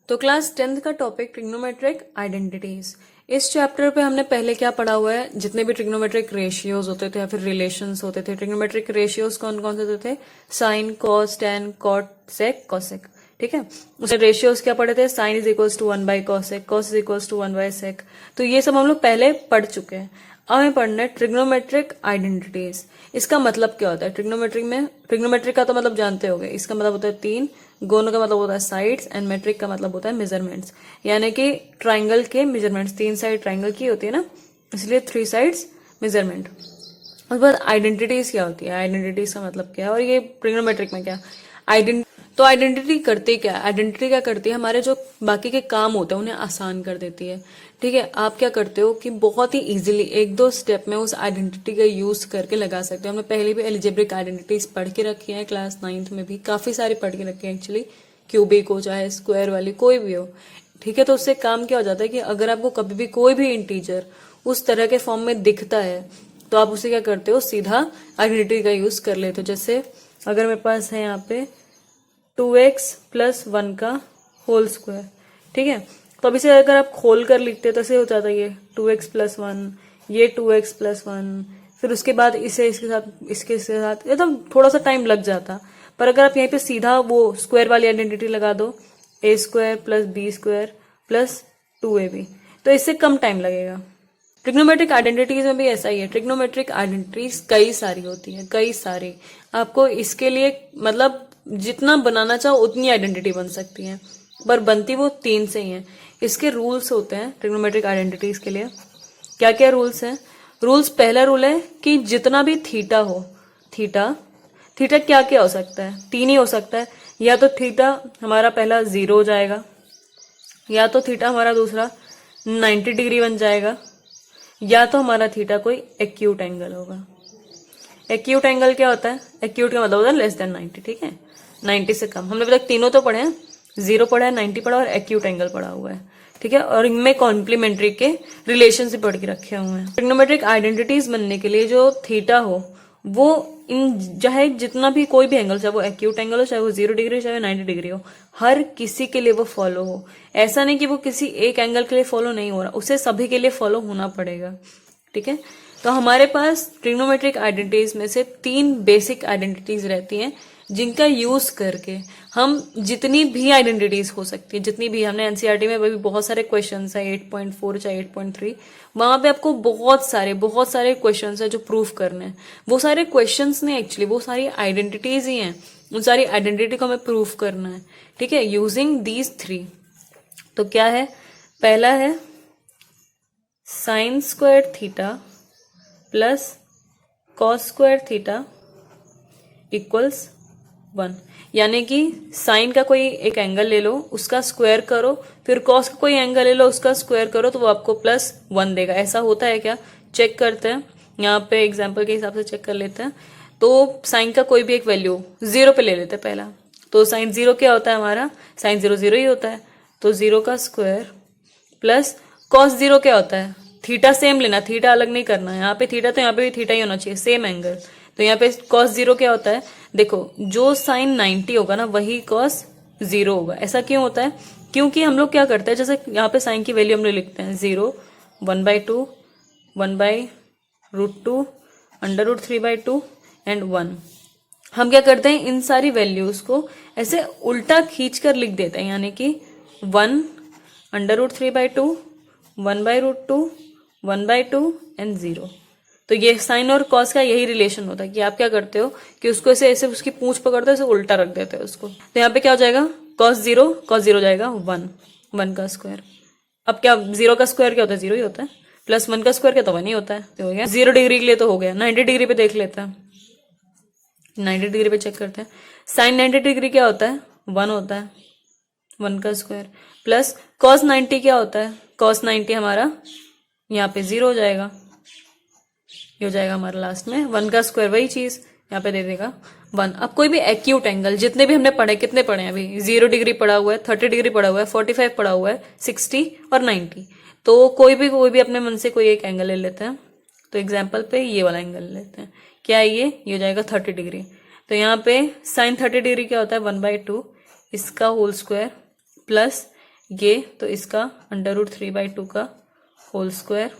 तो class 10th का topic trigonometric identities. इस चैप्टर पे हमने पहले क्या पढ़ा हुआ है, जितने भी ट्रिग्नोमेट्रिक रेशियोज होते थे या फिर रिलेशंस होते थे। ट्रिग्नोमेट्रिक रेशियोज कौन कौन से होते थे? Sine, cos, tan, cot, sec, cosec. ठीक है, उसके रेशियोज क्या पढ़े थे? Sine is equals to 1 by cosec, cos is equals to 1 by sec. तो ये सब हम लोग पहले पढ़ चुके हैं। अब हमें पढ़ना है ट्रिग्नोमेट्रिक आइडेंटिटीज। इसका मतलब क्या होता है ट्रिग्नोमेट्रिक में? ट्रिग्नोमेट्रिक का तो मतलब जानते होंगे, इसका मतलब होता है तीन, गोनो का मतलब होता है साइड्स, एंड मेट्रिक का मतलब होता है मेजरमेंट्स। यानी कि ट्राइंगल के मेजरमेंट्स, तीन साइड ट्राइंगल की होती है ना, इसलिए 3 साइड्स मेजरमेंट। उसके बाद आइडेंटिटीज क्या होती है? आइडेंटिटीज का मतलब क्या है और ये ट्रिग्नोमेट्रिक में क्या? तो आइडेंटिटी करती क्या है? आइडेंटिटी क्या करती है? हमारे जो बाकी के काम होते हैं उन्हें आसान कर देती है। ठीक है, आप क्या करते हो कि बहुत ही इजीली एक दो स्टेप में उस आइडेंटिटी का यूज करके लगा सकते हो। हमने पहले भी एलिजेब्रिक आइडेंटिटीज पढ़ के रखी है, क्लास 9th में भी काफी सारी पढ़ के रखी है एक्चुअली। क्यूबिक हो चाहे स्क्वायर वाली कोई भी हो, ठीक है। तो उससे काम क्या हो जाता है कि अगर आपको कभी भी कोई भी इंटीजर उस तरह के फॉर्म में दिखता है तो आप उसे क्या करते हो? सीधा आइडेंटिटी का यूज कर लेते हो। जैसे अगर मेरे पास है यहाँ पे 2x प्लस 1 का होल स्क्वायर, ठीक है, तो अब इसे अगर आप खोल कर लिखते तो ऐसे हो जाता है ये 2x प्लस 1, ये 2x प्लस 1, फिर उसके बाद इसे इसके साथ एकदम थोड़ा सा टाइम लग जाता। पर अगर आप यहीं पे सीधा वो स्क्वायर वाली आइडेंटिटी लगा दो, a square plus B square plus 2ab, तो इससे कम टाइम लगेगा। ट्रिग्नोमेट्रिक आइडेंटिटीज में भी ऐसा ही है। ट्रिग्नोमेट्रिक आइडेंटिटीज कई सारी होती है, कई सारी। आपको इसके लिए मतलब जितना बनाना चाहो उतनी आइडेंटिटी बन सकती है, पर बनती वो 3 से ही है। इसके रूल्स होते हैं ट्रिग्नोमेट्रिक आइडेंटिटीज के लिए। क्या क्या रूल्स हैं? रूल्स, पहला रूल है कि जितना भी थीटा हो, थीटा थीटा क्या क्या हो सकता है? 3 ही हो सकता है। या तो थीटा हमारा पहला 0 हो जाएगा, या तो थीटा हमारा दूसरा 90 डिग्री बन जाएगा, या तो हमारा थीटा कोई एक्यूट एंगल होगा। एक्यूट एंगल क्या होता है? एक्यूट का मतलब होता है लेस देन 90, ठीक है, 90 से कम। हमने अभी तक तीनों तो पढ़े हैं, 0 पढ़ा है, 90 पढ़ा और एक्यूट एंगल पढ़ा हुआ है, ठीक है। और इनमें कॉम्प्लीमेंट्री के रिलेशन से पढ़ के रखे हुए हैं। ट्रिग्नोमेट्रिक आइडेंटिटीज बनने के लिए जो थीटा हो वो इन चाहे जितना भी कोई भी एंगल, चाहे वो एक्यूट एंगल हो, चाहे वो 0 डिग्री हो, चाहे 90 डिग्री हो, हर किसी के लिए वो फॉलो हो। ऐसा नहीं कि वो किसी एक एंगल के लिए फॉलो नहीं हो रहा, उसे सभी के लिए फॉलो होना पड़ेगा, ठीक है। तो हमारे पास ट्रिग्नोमेट्रिक आइडेंटिटीज में से 3 बेसिक आइडेंटिटीज रहती हैं जिनका यूज करके हम जितनी भी आइडेंटिटीज हो सकती है, जितनी भी, हमने एनसीईआरटी में भी बहुत सारे क्वेश्चंस है 8.4 चाहे 8.3, वहां पे आपको बहुत सारे क्वेश्चंस है जो प्रूफ करने हैं। वो सारे क्वेश्चंस नहीं, एक्चुअली वो सारी आइडेंटिटीज ही हैं। उन सारी आइडेंटिटी को हमें प्रूफ करना है, ठीक है, यूजिंग दीज 3। तो क्या है? पहला है sign square theta plus cos square theta equals 1। यानी कि साइन का कोई एक एंगल ले लो, उसका स्क्वायर करो, फिर कॉस का कोई एंगल ले लो, उसका स्क्वायर करो, तो वो आपको +1 देगा। ऐसा होता है क्या? चेक करते हैं, यहाँ पे एग्जाम्पल के हिसाब से चेक कर लेते हैं। तो साइन का कोई भी एक वैल्यू 0 पे ले लेते हैं पहला। तो साइन 0 क्या होता है हमारा? साइन 0 0 ही होता है, तो 0 का स्क्वायर प्लस कॉस 0 क्या होता है? थीटा सेम लेना, थीटा अलग नहीं करना है। यहाँ पे थीटा तो यहाँ पे भी थीटा ही होना चाहिए, सेम एंगल। तो यहाँ पे कॉस 0 क्या होता है? देखो, जो साइन 90 होगा ना वही कॉस 0 होगा। ऐसा क्यों होता है? क्योंकि हम लोग क्या करते हैं, जैसे यहाँ पे साइन की वैल्यू हम लोग लिखते हैं 0, 1/2, 1/√2, √3/2 एंड 1। हम क्या करते हैं, इन सारी वैल्यूज को ऐसे उल्टा खींच कर लिख देते हैं, यानी कि 1 √3/2, 1/√2, 1/2 एंड 0। तो ये साइन और कॉस का यही रिलेशन होता है कि आप क्या करते हो कि उसको ऐसे ऐसे उसकी पूंछ पकड़ते हो, ऐसे उल्टा रख देते हो उसको। तो यहाँ पे क्या हो जाएगा? कॉस 0 जाएगा 1 का स्क्वायर। अब क्या 0 का स्क्वायर क्या होता है? 0 ही होता है, प्लस 1 का स्क्वायर क्या तो 1 ही होता है। तो हो गया 0 डिग्री के लिए, तो हो गया। 90 डिग्री पे देख लेते हैं, 90 डिग्री पे चेक करते हैं। साइन 90 डिग्री क्या होता है? 1 होता है, 1 का स्क्वायर प्लस कॉस 90 क्या होता है? कॉस 90 हमारा यहाँ पे 0 हो जाएगा, ये हो जाएगा हमारा लास्ट में 1 का स्क्वायर, वही चीज यहाँ पे दे देगा 1। अब कोई भी एक्यूट एंगल, जितने भी हमने पढ़े, कितने पढ़े हैं अभी? 0 डिग्री पढ़ा हुआ है, 30 डिग्री पढ़ा हुआ है, 45 पढ़ा हुआ है, 60 और 90। तो कोई भी अपने मन से कोई एक एंगल ले लेते हैं। तो एग्जाम्पल पे ये वाला एंगल लेते हैं, क्या है ये हो जाएगा 30 डिग्री। तो यहाँ पे साइन 30 डिग्री क्या होता है? 1/2 इसका होल स्क्वायर प्लस ये तो इसका √3/2 का होल स्क्वायर।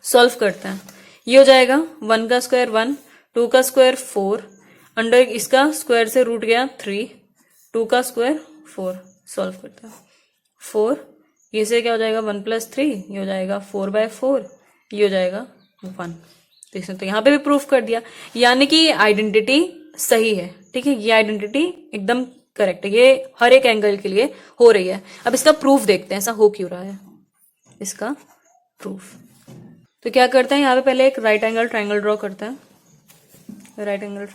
सॉल्व करते हैं, ये हो जाएगा 1 का स्क्वायर 1, 2 का स्क्वायर 4, अंडर इसका स्क्वायर से रूट गया 3, 2 का स्क्वायर 4। सॉल्व करते हैं, 4 ये से क्या हो जाएगा 1 + 3, ये हो जाएगा 4/4, ये हो जाएगा 1। तो यहाँ पे भी प्रूफ कर दिया, यानी कि आइडेंटिटी सही है। ठीक है, ये आइडेंटिटी एकदम करेक्ट है, ये हर एक एंगल के लिए हो रही है। अब इसका प्रूफ देखते हैं, ऐसा हो क्यों रहा है इसका प्रूफ। तो क्या करते हैं, यहाँ पे पहले एक राइट एंगल ट्राइंगल ड्रॉ करते हैं। राइट एंगल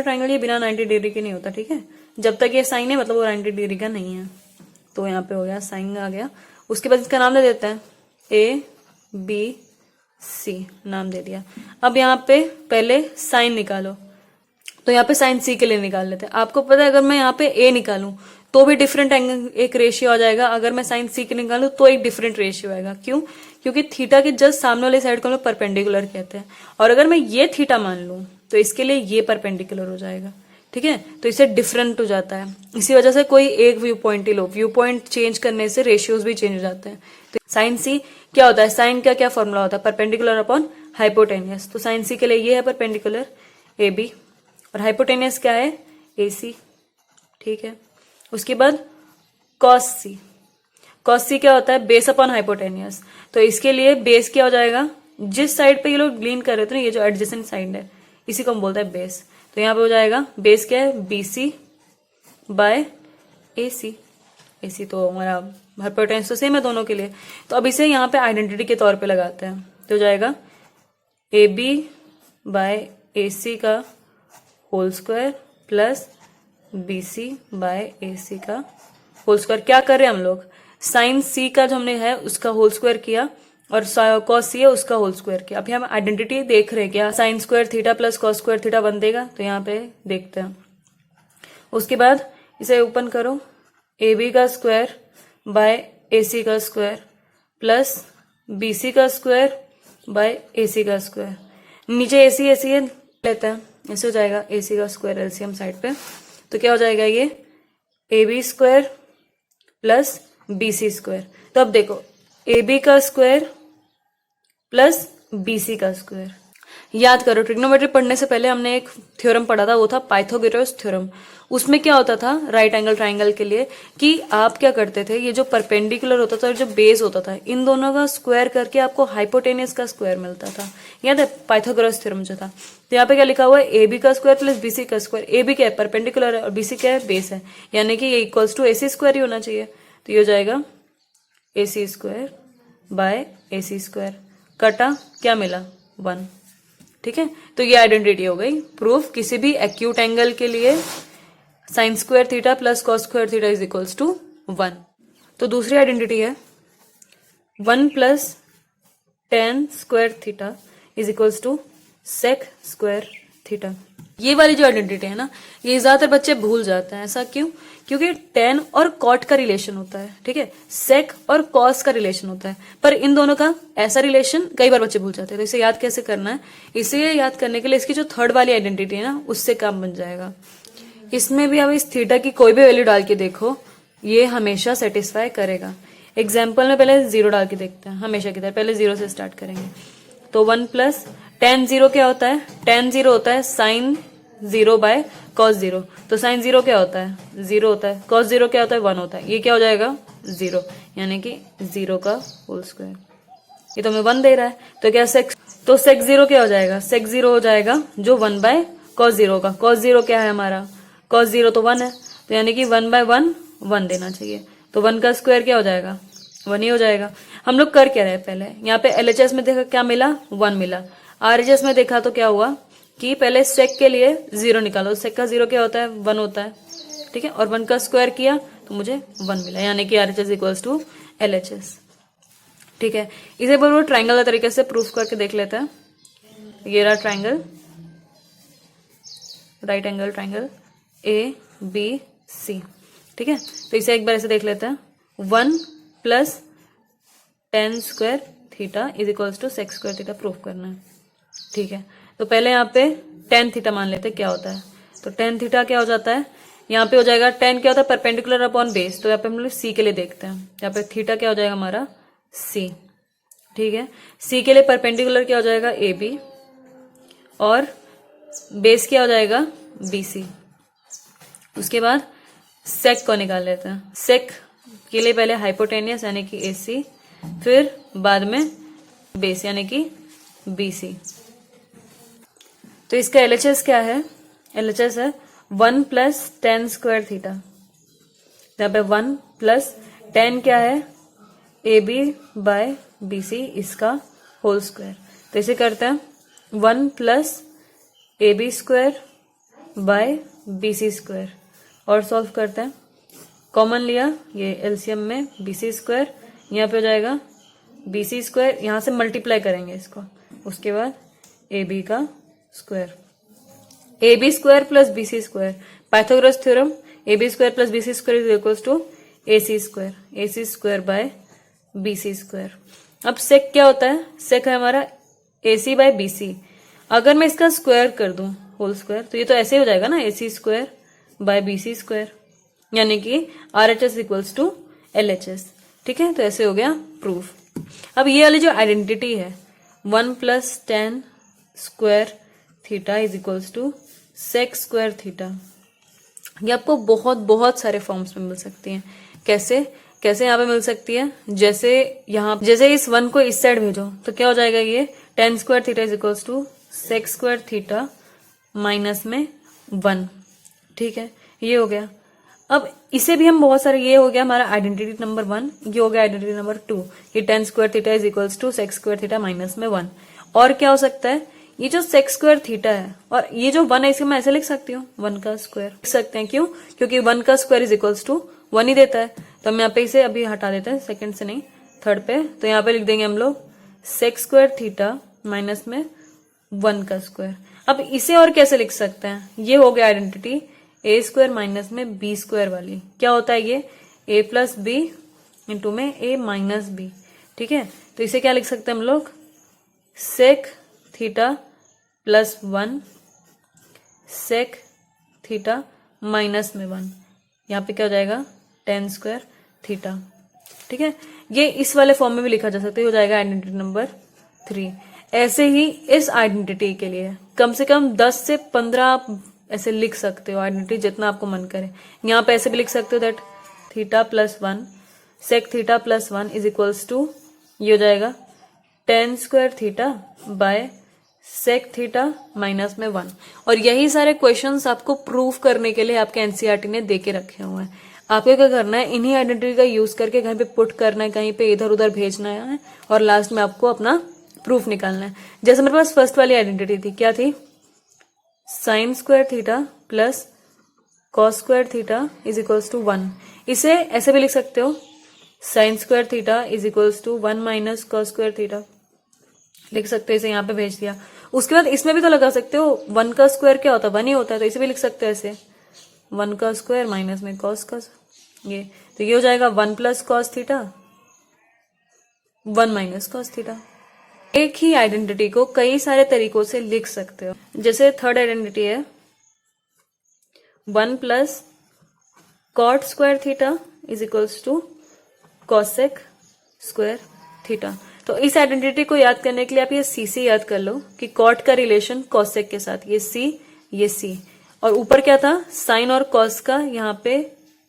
ट्राइंगल ये बिना 90 डिग्री के नहीं होता। ठीक है, जब तक ये साइन है मतलब वो 90 डिग्री का नहीं है। तो यहाँ पे हो गया साइन आ गया। उसके बाद इसका नाम दे देते हैं ABC, नाम दे दिया। अब यहाँ पे पहले साइन निकालो, तो यहाँ पे साइन C के लिए निकाल लेते हैं। आपको पता है अगर मैं यहाँ पे A निकालूं तो भी डिफरेंट एंगल एक रेशियो आ जाएगा, अगर मैं साइन C के निकालूं तो एक डिफरेंट रेशियो आएगा। क्यों? क्योंकि थीटा के जस्ट सामने वाली साइड को हम लोग परपेंडिकुलर कहते हैं, और अगर मैं ये थीटा मान लूं तो इसके लिए ये परपेंडिकुलर हो जाएगा। ठीक है, तो इससे डिफरेंट हो जाता है। इसी वजह से कोई एक व्यू पॉइंट ही लो, व्यू पॉइंट चेंज करने से रेशियोज भी चेंज हो जाते हैं। तो साइन C क्या होता है, साइन का क्या फॉर्मूला होता है, परपेंडिकुलर अपॉन हाइपोटेनियस। तो साइन C के लिए ये है परपेंडिकुलर AB, और हाइपोटेनियस क्या है AC। ठीक है, उसके बाद cos C क्या होता है, बेस अपॉन हाइपोटेनियस। तो इसके लिए बेस क्या हो जाएगा, जिस साइड पे ये लोग लीन कर रहे थे ना, ये जो एडजेसेंट साइड है इसी को हम बोलते हैं बेस। तो यहाँ पे हो जाएगा बेस क्या है, BC/AC। AC तो हमारा हाइपोटेनियस तो सेम है दोनों के लिए। तो अब इसे यहाँ पे आइडेंटिटी के तौर पे लगाते हैं, तो हो जाएगा AB/AC का होल स्क्वायर प्लस BC/AC का होल स्क्वायर। क्या कर रहे हैं हम लोग, साइन C का जो हमने है उसका होल स्क्वायर किया, और कॉस C है उसका होल स्क्वायर किया। अभी हम आइडेंटिटी देख रहे हैं क्या, sign square theta plus cos square theta बन देगा। तो यहाँ पे देखते हैं। उसके बाद इसे ओपन करो, AB का स्क्वायर बाय AC का स्क्वायर प्लस BC का स्क्वायर बाय AC का स्क्वायर। नीचे AC है लेते हैं, ऐसे हो जाएगा AC का स्क्वायर एलसीएम साइड पे। तो क्या हो जाएगा, ये AB square plus BC square. तो अब देखो AB का स्क्वायर प्लस BC का स्क्वायर। याद करो, ट्रिग्नोमेट्री पढ़ने से पहले हमने एक थ्योरम पढ़ा था, वो था पाइथागोरस थ्योरम। उसमें क्या होता था राइट एंगल ट्राइंगल के लिए, कि आप क्या करते थे, ये जो परपेंडिकुलर होता था और जो बेस होता था, इन दोनों का स्क्वायर करके आपको हाइपोटेनियस का स्क्वायर मिलता था। याद है, पाइथागोरस थ्योरम जो था। तो यहाँ पे क्या लिखा हुआ है, AB का स्क्वायर प्लस BC का स्क्वायर। AB क्या है, परपेंडिकुलर है, और BC क्या है, बेस है, यानी कि ये इक्वल्स टू AC स्क्वायर ही होना चाहिए। तो ये हो जाएगा AC square bye AC square, कटा क्या मिला 1। ठीक है, तो ये आइडेंटिटी हो गई प्रूफ। किसी भी एक्यूट एंगल के लिए sine square theta plus cos square theta is equals to 1। तो दूसरी आइडेंटिटी है 1 + tan square theta is equals to sec square theta. ये वाली जो आइडेंटिटी है ना, ये ज्यादातर बच्चे भूल जाते हैं। ऐसा क्यों? क्योंकि tan और cot का रिलेशन होता है, ठीक है, sec और cos का रिलेशन होता है, पर इन दोनों का ऐसा रिलेशन कई बार बच्चे भूल जाते हैं। तो इसे याद कैसे करना है, इसे याद करने के लिए इसकी जो थर्ड वाली आइडेंटिटी है ना, उससे काम बन जाएगा। इसमें भी अब इस थीटा की कोई भी वैल्यू डाल के देखो, ये हमेशा सेटिस्फाई करेगा। एग्जाम्पल में पहले 0 डाल के देखते हैं, हमेशा की तरह पहले 0 से स्टार्ट करेंगे। तो 1 + tan 0 क्या होता है, tan 0 होता है sin 0 बाय cos 0। तो sin 0 क्या होता है, 0 होता है। cos 0 क्या होता है, 1 होता है। ये क्या हो जाएगा 0, यानी कि 0 का होल स्क्वायर। ये तो हमें 1 दे रहा है, तो क्या sec 0 क्या हो जाएगा, sec 0 हो जाएगा जो 1 बाय cos 0 का। cos 0 क्या है हमारा, cos 0 तो 1 है, तो यानी कि 1 बाय 1 1 देना चाहिए। तो 1 का स्क्वायर क्या हो जाएगा, 1 ही हो जाएगा। हम लोग कर क्या रहे, पहले यहाँ पे LHS में देखा क्या मिला, 1 मिला। RHS में देखा तो क्या हुआ कि पहले सेक के लिए 0 निकालो। सेक का 0 क्या होता है, 1 होता है, ठीक है, और 1 का स्क्वायर किया तो मुझे 1 मिला, यानी कि RHS इक्वल्स टू LHS। ठीक है, इसे बराबर ट्राइंगल तरीके से प्रूफ करके देख लेते हैं। ये रहा triangle, right angle triangle ABC। ठीक है, तो इसे एक बार ऐसे देख लेते हैं। 1 + tan square theta is equals to sec square theta proof करना है। ठीक है, तो पहले यहाँ पे tan थीटा मान लेते हैं क्या होता है। तो tan थीटा क्या हो जाता है, यहाँ पे हो जाएगा tan क्या होता है परपेंडिकुलर अपॉन बेस, तो यहाँ पे हम लोग c के लिए देखते हैं। यहाँ पे थीटा क्या हो जाएगा हमारा c, ठीक है। c के लिए परपेंडिकुलर क्या हो जाएगा AB और बेस क्या हो जाएगा BC। उसके बाद सेक को निकाल लेते हैं। सेक के लिए पहले हाइपोटेनियस यानी कि AC, फिर बाद में बेस यानी कि BC। तो इसका LHS क्या है, LHS है 1 प्लस tan स्क्वायर थीटा। यहाँ पे 1 प्लस tan क्या है AB बाय BC इसका होल स्क्वायर। तो इसे करते हैं 1 plus AB square by BC square और सॉल्व करते हैं। कॉमन लिया ये एलसीएम में BC स्क्वायर, यहाँ पे हो जाएगा BC स्क्वायर, यहाँ से मल्टीप्लाई करेंगे इसको, उसके बाद AB का square. AB square plus BC square, Pythagoras theorem, AB square plus BC square is equals to AC square, AC square by BC square. अब सेक क्या होता है, सेक है हमारा AC बाय BC। अगर मैं इसका स्क्वायर कर दूं होल स्क्वायर तो ये तो ऐसे ही हो जाएगा ना AC square by BC square, यानी कि RHS इक्वल्स टू LHS, ठीक है। तो ऐसे हो गया प्रूफ। अब ये वाली जो आइडेंटिटी है 1 plus tan square theta is equals to sec square theta, ये आपको बहुत बहुत सारे फॉर्म्स में मिल सकती है। कैसे कैसे यहाँ पे मिल सकती है, जैसे इस 1 को इस साइड भेजो तो क्या हो जाएगा, ये tan square theta is equals to sec square theta minus में 1, ठीक है। ये हो गया। अब इसे भी हम बहुत सारे, ये हो गया हमारा आइडेंटिटी नंबर 1, ये हो गया आइडेंटिटी नंबर 2 कि tan square theta is equals to sec square theta minus में 1। और क्या हो सकता है, ये जो सेक स्क्वायर थीटा है और ये जो 1 है इसे मैं ऐसे लिख सकती हूँ 1 का स्क्वायर लिख सकते हैं। क्यों, क्योंकि 1 का स्क्वायर इज इक्वल्स टू 1 ही देता है। तो हम यहाँ पे इसे अभी हटा देते हैं, सेकंड से नहीं थर्ड पे। तो यहाँ पे लिख देंगे हम लोग सेक स्क्वायर थीटा माइनस में 1 का स्क्वायर। अब इसे और कैसे लिख सकते हैं, ये हो गया आइडेंटिटी ए स्क्वायर माइनस में बी स्क्वायर वाली। क्या होता है ये a प्लस बी इंटू में a माइनस बी, ठीक है। तो इसे क्या लिख सकते हैं हम लोग, sec theta plus 1 sec theta minus में 1, यहाँ पे क्या हो जाएगा tan स्क्वायर थीटा, ठीक है। ये इस वाले फॉर्म में भी लिखा जा सकता है, हो जाएगा आइडेंटिटी नंबर 3। ऐसे ही इस आइडेंटिटी के लिए कम से कम 10 से 15 आप ऐसे लिख सकते हो आइडेंटिटी, जितना आपको मन करे। यहाँ पे ऐसे भी लिख सकते हो that theta plus 1 sec theta plus 1 is equals to, ये हो जाएगा tan square theta by sec theta minus में 1। और यही सारे क्वेश्चंस आपको प्रूफ करने के लिए आपके एनसीईआरटी ने दे के रखे हुए हैं। आपको क्या करना है, इन्हीं आइडेंटिटी का यूज करके कहीं पे पुट करना है, कहीं पे इधर उधर भेजना है और लास्ट में आपको अपना प्रूफ निकालना है। जैसे मेरे पास फर्स्ट वाली आइडेंटिटी थी, क्या थी, sine square theta plus cos square theta is equals to 1। इसे ऐसे भी लिख सकते हो, sine square theta is equals to 1 minus cos square theta लिख सकते हो। इसे यहाँ पे भेज दिया। उसके बाद इसमें भी तो लगा सकते हो, 1 का स्क्वायर क्या होता है 1 ही होता है, तो इसे भी लिख सकते हो ऐसे 1 का स्क्वायर माइनस में कॉस का ये, तो ये हो जाएगा 1 plus cos theta 1 minus cos theta. एक ही आइडेंटिटी को कई सारे तरीकों से लिख सकते हो। जैसे थर्ड आइडेंटिटी है 1 plus cot square theta is equals to cosec square theta. तो इस आइडेंटिटी को याद करने के लिए आप ये सी याद कर लो कि कॉट का रिलेशन कॉसेक के साथ, ये सी और ऊपर क्या था साइन और कॉस का, यहाँ पे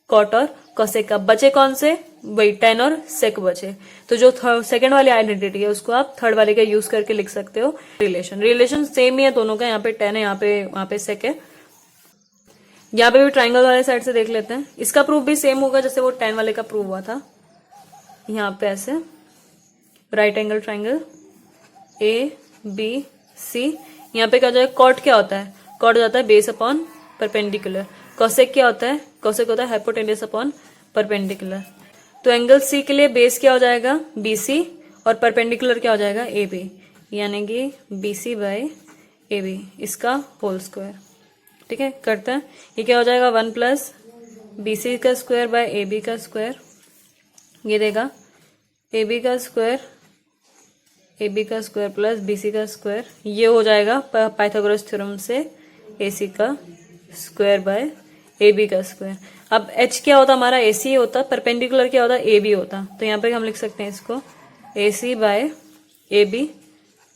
कॉट और कॉसेक का। बचे कौन से, वही tan और सेक बचे। तो जो सेकंड वाली आइडेंटिटी है उसको आप थर्ड वाले का यूज करके लिख सकते हो। रिलेशन सेम ही है दोनों का, यहाँ पे tan है, यहाँ पे सेक है। यहाँ पे भी ट्राइंगल वाले साइड से देख लेते हैं। इसका प्रूफ भी सेम होगा जैसे वो tan वाले का प्रूफ हुआ था। यहाँ पे ऐसे राइट एंगल ट्राइंगल ABC, यहाँ पे क्या हो जाएगा, कॉट क्या होता है, कॉट हो जाता है बेस अपॉन परपेंडिकुलर। कॉसेक क्या होता है, कॉसेक होता है हाइपोटेन्यूस अपॉन परपेंडिकुलर। तो एंगल C के लिए बेस क्या हो जाएगा BC और परपेंडिकुलर क्या हो जाएगा AB, यानी कि BC बाय AB इसका होल स्क्वायर, ठीक है। करते हैं, ये क्या हो जाएगा 1 प्लस BC का स्क्वायर बाय AB का स्क्वायर, ये देगा AB का स्क्वायर प्लस BC का स्क्वायर, ये हो जाएगा पाइथागोरस थ्योरम से AC का स्क्वायर बाय ए बी का स्क्वायर। अब एच क्या होता हमारा, ए सी होता, परपेंडिकुलर क्या होता, ए बी होता। तो यहाँ पे हम लिख सकते हैं इसको ए सी बाय ए बी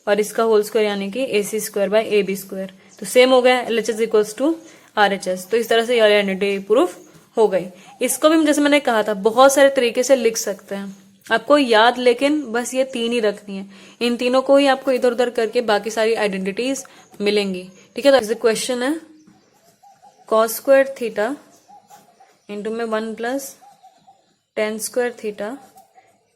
और इसका होल स्क्वायर यानी कि A C square by A B square. तो सेम हो गया L H S equals to R H S. तो इस तरह से ये आइडेंटिटी प्रूफ हो गई। इसको भी जैसे मैंने कहा था बहुत सारे तरीके से लिख सकते हैं, आपको याद लेकिन बस ये तीन ही रखनी है। इन तीनों को ही आपको इधर उधर करके बाकी सारी आइडेंटिटीज मिलेंगी। ठीक है, तो क्वेश्चन है कॉस स्क्वायर थीटा इंटू में 1 plus tan square theta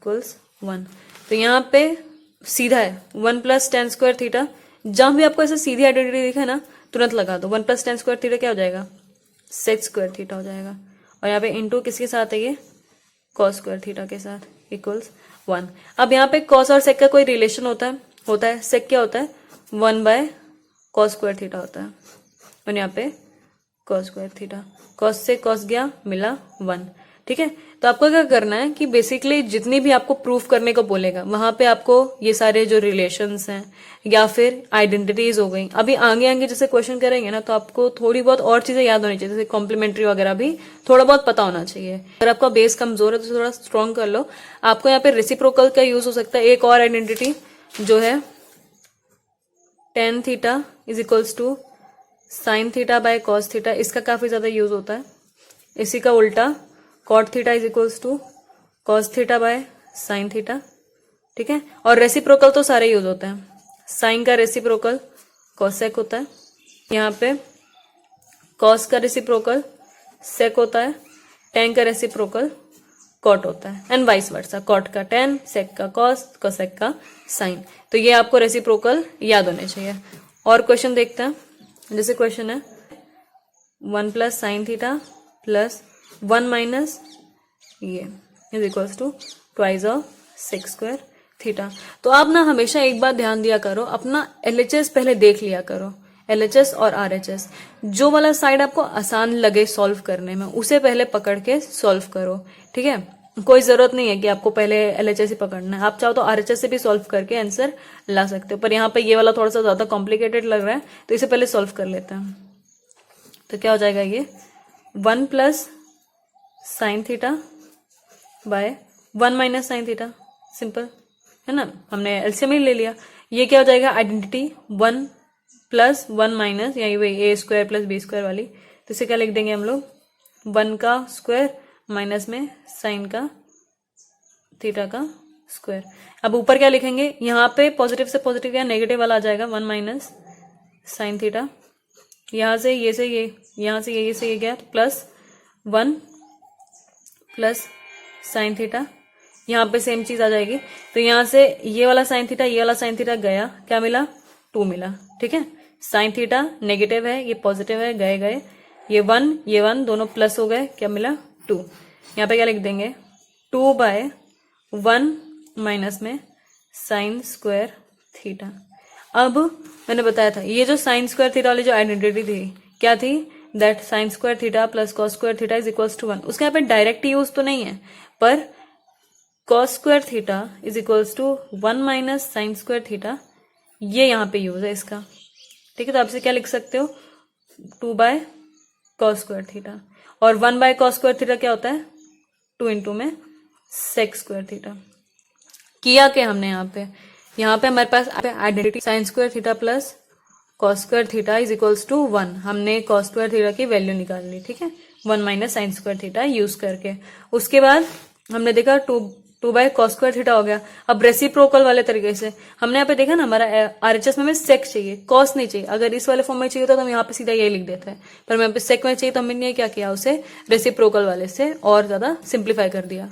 equals 1। तो यहाँ पे सीधा है 1 प्लस टेन स्क्वायर थीटा। जहां भी आपको ऐसे सीधी आइडेंटिटी दिखे ना तुरंत लगा दो। 1 प्लस टेन स्क्वायर थीटा क्या हो जाएगा, सेक स्क्वायर थीटा हो जाएगा। और यहाँ पे इंटू किसके साथ है, ये कॉस स्क्वायर थीटा के साथ इक्वल्स 1। अब यहाँ पे कॉस और सेक का कोई रिलेशन होता है। सेक क्या होता है, 1 बाय कॉस स्क्वायर थीटा होता है और यहाँ पे कॉस स्क्वायर थीटा। कॉस से कॉस गया, मिला 1। ठीक है, तो आपको क्या करना है कि बेसिकली जितनी भी आपको प्रूफ करने को बोलेगा वहां पे आपको ये सारे जो रिलेशंस हैं या फिर आइडेंटिटीज हो गई, अभी आगे आगे जैसे क्वेश्चन करेंगे ना तो आपको थोड़ी बहुत और चीजें याद होनी चाहिए, जैसे कॉम्प्लीमेंट्री वगैरह भी थोड़ा बहुत पता होना चाहिए। अगर आपका बेस कमजोर है तो थोड़ा स्ट्रॉन्ग कर लो। आपको यहाँ पे रेसिप्रोकल का यूज हो सकता है। एक और आइडेंटिटी जो है tan theta is equals to sine theta by cos theta, इसका काफी ज्यादा यूज होता है। इसी का उल्टा cot theta is equals to cos theta by sine theta. ठीक है, और रेसिप्रोकल तो सारे यूज होते हैं। साइन का रेसिप्रोकल कॉसेक होता है, यहाँ पे कॉस का रेसिप्रोकल सेक होता है, टेन का रेसिप्रोकल कॉट होता है एंड वाइस वर्सा, कॉट का टेन, सेक का कॉस, कोसेक का साइन। तो ये आपको रेसिप्रोकल याद होने चाहिए। और क्वेश्चन देखते हैं, जैसे क्वेश्चन है 1 plus sine theta plus 1 minus ये is equals to twice of sec square theta. तो आप ना हमेशा एक बात ध्यान दिया करो, अपना एलएचएस पहले देख लिया करो, एलएचएस और आरएचएस। जो वाला साइड आपको आसान लगे सॉल्व करने में उसे पहले पकड़ के सॉल्व करो। ठीक है, कोई जरूरत नहीं है कि आपको पहले एलएचएस ही पकड़ना है, आप चाहो तो आरएचएस से भी सॉल्व करके आंसर ला सकते हो। पर यहाँ पे ये वाला थोड़ा सा ज्यादा कॉम्प्लिकेटेड लग रहा है तो इसे पहले सॉल्व कर लेते हैं। तो क्या हो जाएगा, ये 1 plus sine theta by 1 minus sine theta, simple है ना, हमने एलसीएम ही ले लिया। ये क्या हो जाएगा, आइडेंटिटी 1 प्लस 1 माइनस यही वही ए स्क्वायर प्लस बी स्क्वायर वाली। तो इसे क्या लिख देंगे हम लोग, 1 का स्क्वायर माइनस में साइन का थीटा का स्क्वायर। अब ऊपर क्या लिखेंगे, यहाँ पे पॉजिटिव से पॉजिटिव क्या नेगेटिव वाला आ जाएगा, 1 माइनस साइन थीटा, यहाँ से ये यहाँ से ये गया प्लस 1 प्लस साइन थीटा, यहाँ पे सेम चीज आ जाएगी। तो यहाँ से ये वाला साइन थीटा गया, क्या मिला, 2 मिला। ठीक है, साइन थीटा नेगेटिव है, ये पॉजिटिव है, गए ये 1 दोनों प्लस हो गए, क्या मिला 2। यहाँ पे क्या लिख देंगे, 2 बाय 1 माइनस में साइन स्क्वायर थीटा। अब मैंने बताया था ये जो साइन स्क्वायर थीटा वाली जो आइडेंटिटी थी क्या थी, that sine square theta plus cos square theta is equals to 1। उसके यहाँ पे डायरेक्ट यूज तो नहीं है, पर cos square theta is equals to 1 minus sine square theta, ये यहाँ पे यूज है इसका। ठीक है, तो आप इसे क्या लिख सकते हो, 2 बाय कॉस स्क्वायर थीटा, और 1 बाय कॉस स्क्वायर थीटा क्या होता है, 2 इंटू में सेक स्क्वायर थीटा। किया क्या हमने यहाँ पे हमारे पास identity sine square theta plus cos square theta is equals to 1। हमने कॉस स्क्वायर थीटा की वैल्यू निकाल ली। ठीक है, 1 minus sine square theta use करके। उसके बाद हमने देखा 2 बाय कॉस स्क्वायर थीटा हो गया। अब रेसिप्रोकल वाले तरीके से हमने यहाँ पे देखा ना, हमारा आरएचएस में हमें सेक चाहिए, कॉस नहीं चाहिए। अगर इस वाले फॉर्म में चाहिए होता तो हम यहाँ पे सीधा ये लिख देते हैं, पर यहाँ पे सेक में चाहिए तो हमने क्या किया, उसे रेसिप्रोकल वाले से और ज्यादा सिंप्लीफाई कर दिया।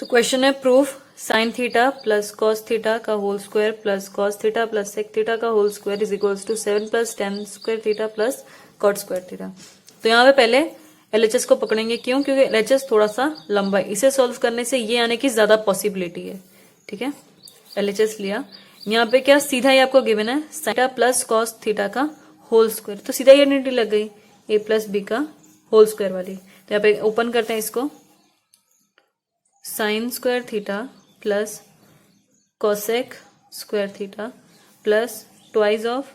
तो क्वेश्चन है proof sine theta plus cos theta का whole square plus cos theta plus sec theta का whole square is equals to 7 plus tan square theta plus cot square theta. तो यहाँ पे पहले एलएचएस को पकड़ेंगे, क्यों, क्योंकि एलएचएस थोड़ा सा लंबा है, इसे सॉल्व करने से ये आने की ज्यादा पॉसिबिलिटी है। ठीक है, एलएचएस लिया, यहाँ पे क्या सीधा ही आपको गिवन है sine theta plus cos theta का होल स्क्वायर, तो सीधा ही आइडेंटिटी लग गई ए प्लस बी का होल स्क्वायर वाली। तो यहाँ पे ओपन करते हैं इसको, sine square theta plus cosec square theta plus twice of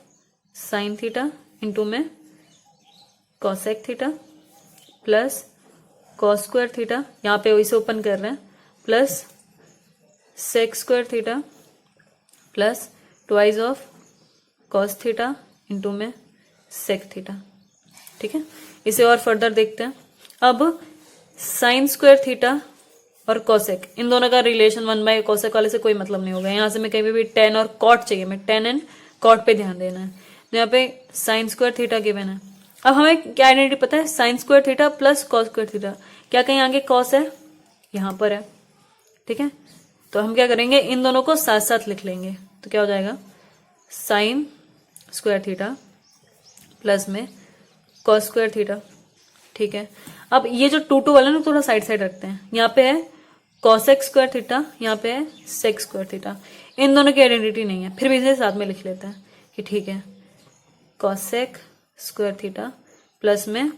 sine theta into में cosec theta plus cos square theta, यहाँ पे इसे ओपन कर रहे हैं, plus sec square theta plus twice of cos theta into में सेक थीटा। ठीक है, इसे और फर्दर देखते हैं। अब साइन स्क्वायर थीटा और कोसेक, इन दोनों का रिलेशन 1/कोसेक वाले से कोई मतलब नहीं होगा। यहाँ से मैं कहीं भी टेन और कॉट चाहिए, मैं टेन एंड कॉट पे ध्यान देना है। तो यहाँ पे साइन स्क्वायर थीटा गिवन है। अब हमें क्या आइडेंटिटी पता है, sign square theta plus cos square theta. क्या कहीं आगे कॉस है, यहाँ पर है। ठीक है, तो हम क्या करेंगे, इन दोनों को साथ साथ लिख लेंगे। तो क्या हो जाएगा, साइन स्क्वायर थीटा प्लस में कॉस स्क्वायर थीटा। ठीक है, अब ये जो 2 वाला ना थोड़ा साइड साइड रखते हैं। यहाँ पे है कॉसेक स्क्वायर थीटा, यहाँ पे है सेक स्क्वायर थीटा। इन दोनों की आइडेंटिटी नहीं है, फिर भी इसे साथ में लिख लेते हैं कि ठीक है, कॉसेक स्क्वायर थीटा प्लस में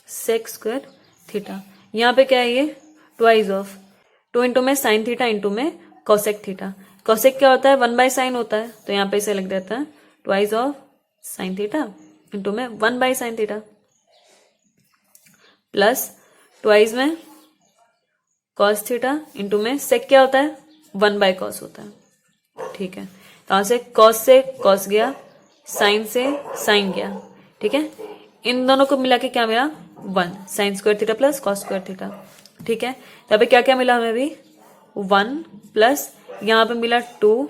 सेक स्क्वायर थीटा। यहाँ पे क्या है, ये ट्वाइस ऑफ 2 इंटू में साइन थीटा इंटू में कॉसेक थीटा। कॉसेक क्या होता है, 1/साइन होता है, तो यहाँ पे इसे लिख देते हैं twice of sine theta into में 1/साइन थीटा प्लस ट्वाइस में कॉस थीटा इंटू में सेक क्या होता है, 1/कॉस होता है। ठीक है, यहां से कॉस से कॉस गया, साइन से साइन गया। ठीक है, इन दोनों को मिला के क्या मिला, 1 sign square theta plus cos square theta. ठीक है, यहाँ पे क्या क्या मिला हमें भी, 1 प्लस यहाँ पे मिला 2,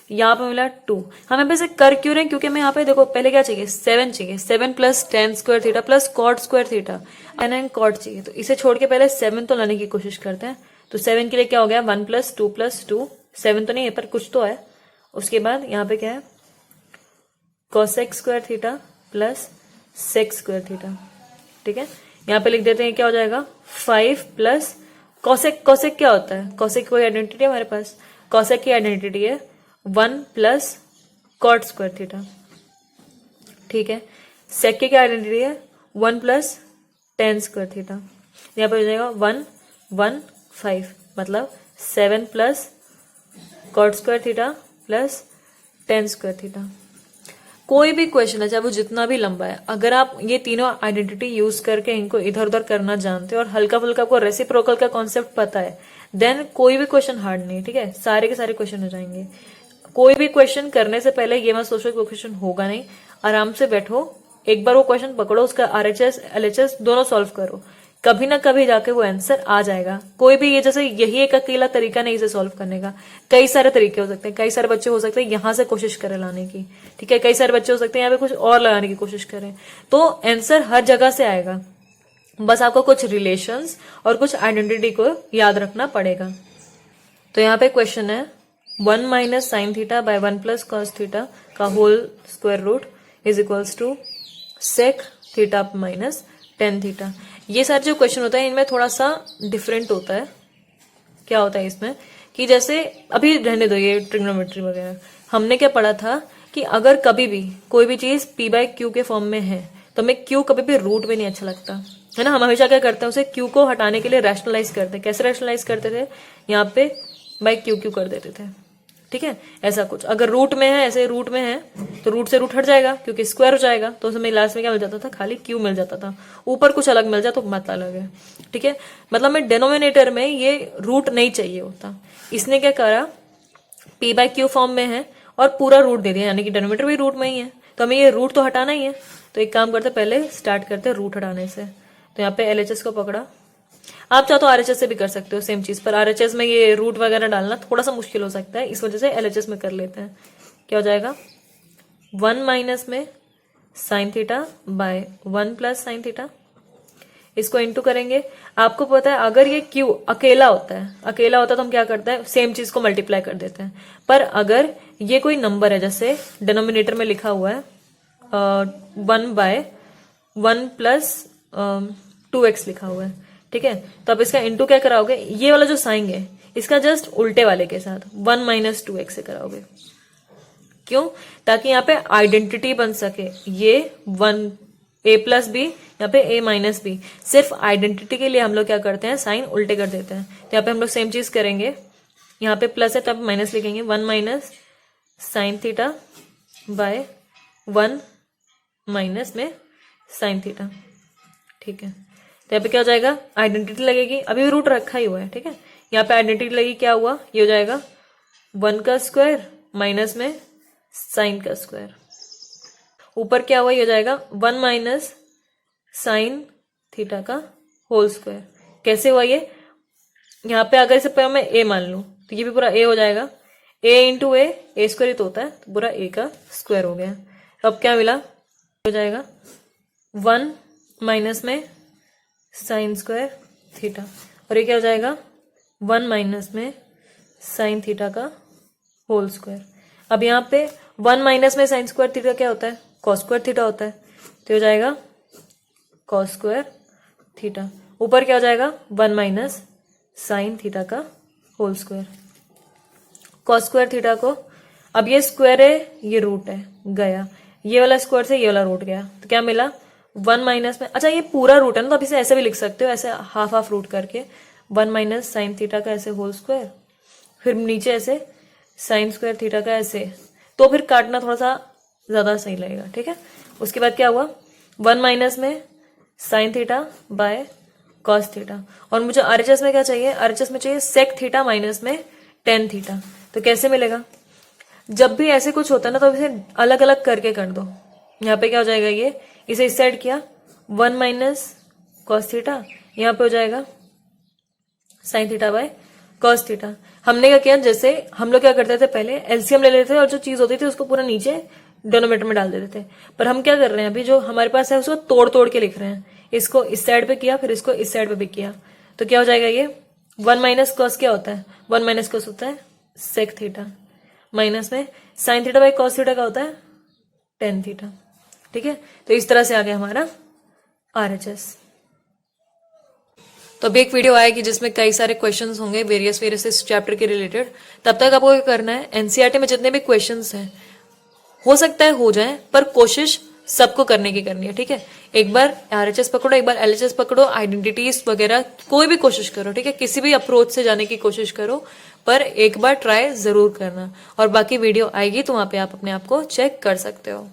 यहाँ पे मिला 2। हम यहाँ पे से कर क्यों रहे हैं, क्योंकि हमें यहाँ पे देखो पहले क्या चाहिए, 7 चाहिए। 7 plus tan square theta plus cot square theta and cot चाहिए। तो इसे छोड़ के पहले 7 तो लाने की कोशिश करते हैं। तो 7 के लिए क्या हो गया, 1 प्लस 2 प्लस 2, 7 तो नहीं है पर कुछ तो है। उसके बाद यहाँ पे क्या है, cosec square theta plus sec square theta. ठीक है, यहाँ पे लिख देते हैं क्या हो जाएगा, 5 प्लस कॉसेक। कॉसेक क्या होता है, कॉसेक कोई आइडेंटिटी है हमारे पास, कॉसेक की आइडेंटिटी है 1 प्लस कॉट स्क्वायर थीटा। ठीक है, सेक की क्या आइडेंटिटी है, 1 प्लस टेन स्क्वायर थीटा। यहाँ पे हो जाएगा 1 1 5, मतलब 7 plus cot square theta plus tan square theta. कोई भी क्वेश्चन है चाहे वो जितना भी लंबा है, अगर आप ये तीनों आइडेंटिटी यूज करके इनको इधर उधर करना जानते हो और हल्का फुल्का आपको रेसिप्रोकल का कॉन्सेप्ट पता है, देन कोई भी क्वेश्चन हार्ड नहीं है। ठीक है, सारे के सारे क्वेश्चन हो जाएंगे। कोई भी क्वेश्चन करने से पहले ये मत सोचो कि क्वेश्चन होगा नहीं, आराम से बैठो, एक बार वो क्वेश्चन पकड़ो, उसका RHS LHS दोनों सॉल्व करो, कभी ना कभी जाके वो आंसर आ जाएगा। कोई भी ये जैसे यही एक अकेला तरीका नहीं इसे सॉल्व करने का, कई सारे तरीके हो सकते हैं। कई सारे बच्चे हो सकते हैं यहाँ से कोशिश करें लाने की, ठीक है, कई सारे बच्चे हो सकते हैं यहाँ पे कुछ और लगाने की कोशिश करें, तो आंसर हर जगह से आएगा। बस आपको कुछ रिलेशंस और कुछ आइडेंटिटी को याद रखना पड़ेगा। तो यहाँ पे क्वेश्चन है 1 minus sine theta by 1 plus cos theta का whole square root is equals to sec theta minus tan theta. ये सारे जो क्वेश्चन होता है इनमें थोड़ा सा डिफरेंट होता है। क्या होता है इसमें कि जैसे अभी रहने दो ये ट्रिग्नोमेट्री वगैरह, हमने क्या पढ़ा था कि अगर कभी भी कोई भी चीज p/q के फॉर्म में है तो हमें q कभी भी रूट में नहीं अच्छा लगता है ना। हम हमेशा क्या करते हैं, उसे q को हटाने के लिए रैशनलाइज करते हैं। कैसे रैशनलाइज करते थे, यहाँ पे /q कर देते थे। ठीक है, ऐसा कुछ अगर रूट में है, ऐसे रूट में है तो रूट से रूट हट जाएगा क्योंकि स्क्वायर हो जाएगा, तो उसमें लास्ट में क्या मिल जाता था, खाली q मिल जाता था। ऊपर कुछ अलग मिल जाए तो मत अलग है। ठीक है, मतलब में डिनोमिनेटर में ये रूट नहीं चाहिए होता। इसने क्या करा, p/q फॉर्म में है और पूरा रूट दे दिया, यानी कि डिनोमिनेटर भी रूट में ही है, तो हमें ये रूट तो हटाना ही है। तो एक काम करते पहले स्टार्ट करते रूट हटाने से। तो यहाँ पे LHS को पकड़ा, आप चाहो तो RHS से भी कर सकते हो सेम चीज, पर RHS में ये रूट वगैरह डालना थोड़ा सा मुश्किल हो सकता है, इस वजह से LHS में कर लेते हैं। क्या हो जाएगा, 1 माइनस में sign theta by 1 plus sine theta, इसको इंटू करेंगे। आपको पता है अगर ये Q अकेला होता है तो हम क्या करते हैं, सेम चीज को मल्टीप्लाई कर देते हैं। पर अगर ये कोई नंबर है, जैसे डिनोमिनेटर में लिखा हुआ है 1/1 प्लस 2x लिखा हुआ है, ठीक है, तो अब इसका इंटू क्या कराओगे, ये वाला जो साइन है इसका जस्ट उल्टे वाले के साथ 1 माइनस 2x से कराओगे। क्यों, ताकि यहाँ पे आइडेंटिटी बन सके। ये 1 a प्लस बी, यहाँ पे a माइनस बी, सिर्फ आइडेंटिटी के लिए हम लोग क्या करते हैं, साइन उल्टे कर देते हैं। तो यहाँ पे हम लोग सेम चीज करेंगे, यहाँ पे प्लस है तब माइनस लिखेंगे, 1 minus sine theta by 1 minus में साइन थीटा। ठीक है, तो यहाँ पे क्या हो जाएगा, आइडेंटिटी लगेगी, अभी भी रूट रखा ही हुआ है, ठीक है, यहाँ पे आइडेंटिटी लगी, क्या हुआ, ये हो जाएगा 1 का स्क्वायर माइनस में साइन का स्क्वायर, ऊपर क्या हुआ, ये हो जाएगा 1 माइनस साइन थीटा का होल स्क्वायर। कैसे हुआ ये, यहाँ पे अगर इसे मैं ए मान लूं तो ये भी पूरा ए हो जाएगा, ए इंटू ए स्क्वायर ही तो होता है, तो पूरा ए का स्क्वायर हो गया। अब क्या मिला, हो जाएगा 1 माइनस में साइन स्क्वायर थीटा, और ये क्या हो जाएगा 1 माइनस में साइन थीटा का होल स्क्वायर। अब यहाँ पे 1 माइनस में साइन स्क्वायर थीटा क्या होता है, कॉस स्क्वायर थीटा होता है, तो हो जाएगा कॉस स्क्वायर थीटा, ऊपर क्या हो जाएगा 1 माइनस साइन थीटा का whole square, cos square theta को, अब ये स्क्वायर है, ये रूट है, गया, ये वाला स्क्वायर से ये वाला रूट गया, तो क्या मिला 1 माइनस में, अच्छा ये पूरा रूट है ना, तो आप इसे ऐसे भी लिख सकते हो, ऐसे हाफ हाफ रूट करके 1 माइनस साइन थीटा का ऐसे होल स्क्वायर, फिर नीचे ऐसे साइन स्क्वायर थीटा का ऐसे, तो फिर काटना थोड़ा सा ज्यादा सही लगेगा, ठीक है। उसके बाद क्या हुआ 1 माइनस में sign theta by cos theta, और मुझे आरएचएस में क्या चाहिए, आरएचएस में चाहिए सेक थीटा माइनस में टेन थीटा, तो कैसे मिलेगा, जब भी ऐसे कुछ होता है ना तो इसे अलग अलग करके कर दो। यहाँ पे क्या हो जाएगा, ये इसे इस साइड किया 1 माइनस कॉस थीटा, यहाँ पे हो जाएगा sign theta by cos theta. हमने क्या किया, जैसे हम लोग क्या करते थे पहले एलसीएम ले लेते थे और जो चीज होती थी उसको पूरा नीचे डिनोमिनेटर में डाल देते थे, पर हम क्या कर रहे हैं अभी जो हमारे पास है उसको तोड़ तोड़ के लिख रहे हैं, इसको इस साइड पे किया फिर इसको इस साइड पे भी किया, तो क्या हो जाएगा ये 1 माइनस कॉस क्या होता है, 1 माइनस कॉस होता है सेक थीटा, माइनस में sine theta by cos theta का होता है टेन थीटा, ठीक है। तो इस तरह से आ गया हमारा आरएचएस। तो अभी एक वीडियो आएगी जिसमें कई सारे क्वेश्चंस होंगे वेरियस इस चैप्टर के रिलेटेड, तब तक आपको क्या करना है, एनसीईआरटी में जितने भी क्वेश्चंस हैं हो सकता है हो जाए, पर कोशिश सबको करने की करनी है, ठीक है। एक बार आरएचएस पकड़ो, एक बार एलएचएस पकड़ो, आइडेंटिटीज वगैरह कोई भी कोशिश करो, ठीक है, किसी भी अप्रोच से जाने की कोशिश करो, पर एक बार ट्राई जरूर करना, और बाकी वीडियो आएगी तो वहां पे आप अपने आप को चेक कर सकते हो।